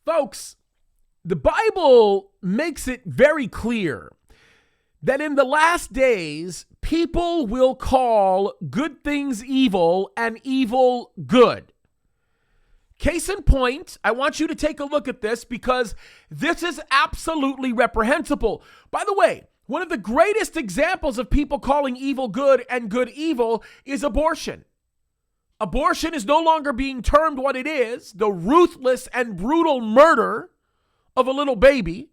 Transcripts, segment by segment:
Folks, the Bible makes it very clear that in the last days, people will call good things evil and evil good. Case in point, I want you to take a look at this because this is absolutely reprehensible. By the way, one of the greatest examples of people calling evil good and good evil is abortion. Abortion is no longer being termed what it is, the ruthless and brutal murder of a little baby.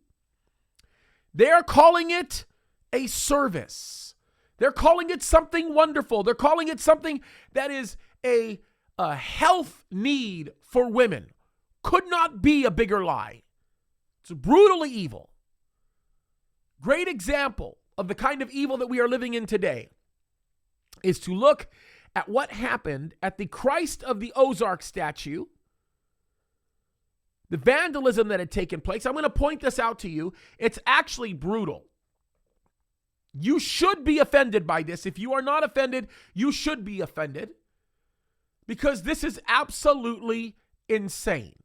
They are calling it a service. They're calling it something wonderful. They're calling it something that is a health need for women. Could not be a bigger lie. It's brutally evil. Great example of the kind of evil that we are living in today is to look at what happened at the Christ of the Ozark statue, the vandalism that had taken place. I'm going to point this out to you. It's actually brutal. You should be offended by this. If you are not offended, you should be offended because this is absolutely insane.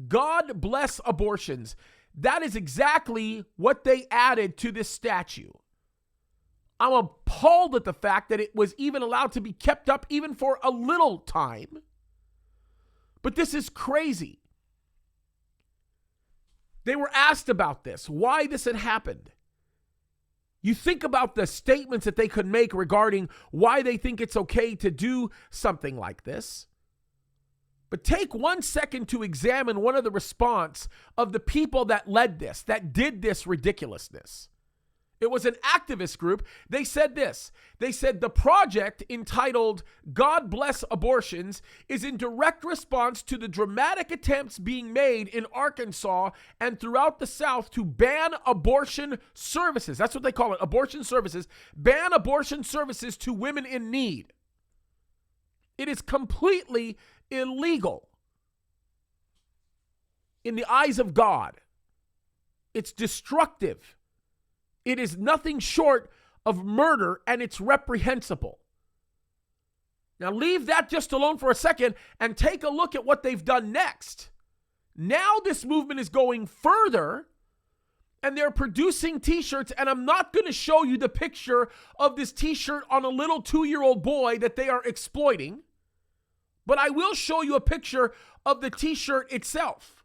God bless abortions. That is exactly what they added to this statue. I'm appalled at the fact that it was even allowed to be kept up even for a little time. But this is crazy. They were asked about this, why this had happened. You think about the statements that they could make regarding why they think it's okay to do something like this. But take 1 second to examine one of the response of the people that led this, that did this ridiculousness. It was an activist group. They said this. They said the project entitled God Bless Abortions is in direct response to the dramatic attempts being made in Arkansas and throughout the South to ban abortion services. That's what they call it, abortion services. Ban abortion services to women in need. It is completely illegal in the eyes of God. It's destructive. It is nothing short of murder, and it's reprehensible. Now leave that just alone for a second and take a look at what they've done next. Now this movement is going further, and they're producing t-shirts, and I'm not going to show you the picture of this t-shirt on a little 2-year-old boy that they are exploiting, but I will show you a picture of the t-shirt itself.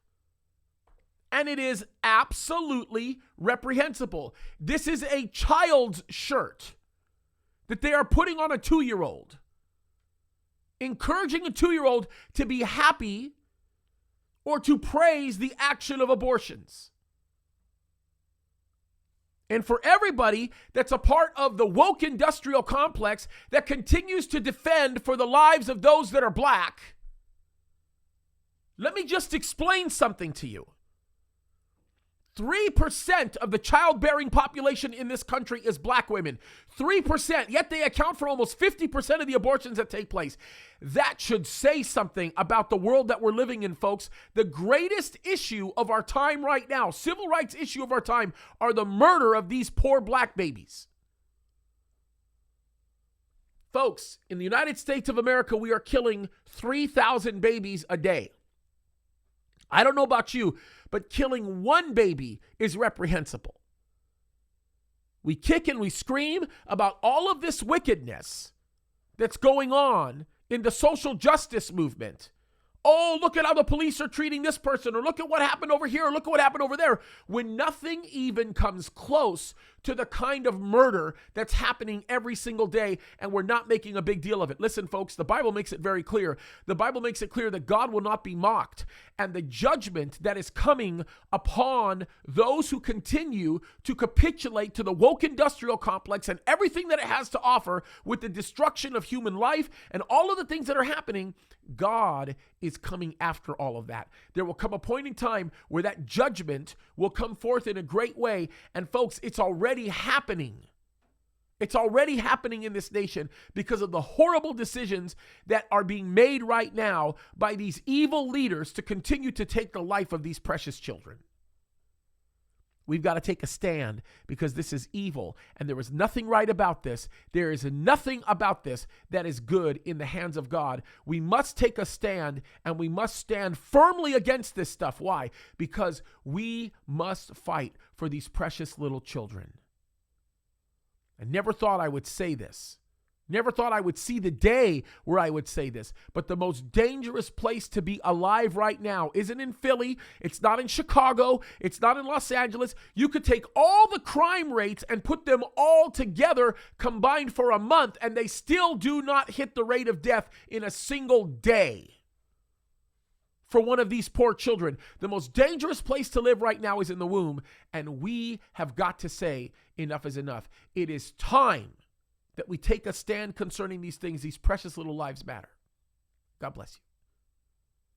And it is absolutely reprehensible. This is a child's shirt that they are putting on a 2-year-old, encouraging a 2-year-old to be happy or to praise the action of abortions. And for everybody that's a part of the woke industrial complex that continues to defend for the lives of those that are black, let me just explain something to you. 3% of the childbearing population in this country is black women. 3%, yet they account for almost 50% of the abortions that take place. That should say something about the world that we're living in, folks. The greatest issue of our time right now, civil rights issue of our time, are the murder of these poor black babies. Folks, in the United States of America, we are killing 3,000 babies a day. I don't know about you, but killing one baby is reprehensible. We kick and we scream about all of this wickedness that's going on in the social justice movement. Oh, look at how the police are treating this person, or look at what happened over here, or look at what happened over there, when nothing even comes close to the kind of murder that's happening every single day, and we're not making a big deal of it. Listen, folks, the Bible makes it very clear. The Bible makes it clear that God will not be mocked, and the judgment that is coming upon those who continue to capitulate to the woke industrial complex and everything that it has to offer with the destruction of human life and all of the things that are happening, God is coming after all of that. There will come a point in time where that judgment will come forth in a great way. And folks, it's already happening. It's already happening in this nation because of the horrible decisions that are being made right now by these evil leaders to continue to take the life of these precious children. We've got to take a stand because this is evil and there is nothing right about this. There is nothing about this that is good in the hands of God. We must take a stand and we must stand firmly against this stuff. Why? Because we must fight for these precious little children. I never thought I would say this. Never thought I would see the day where I would say this. But the most dangerous place to be alive right now isn't in Philly. It's not in Chicago. It's not in Los Angeles. You could take all the crime rates and put them all together combined for a month, and they still do not hit the rate of death in a single day for one of these poor children. The most dangerous place to live right now is in the womb. And we have got to say enough is enough. It is time that we take a stand concerning these things. These precious little lives matter. God bless you.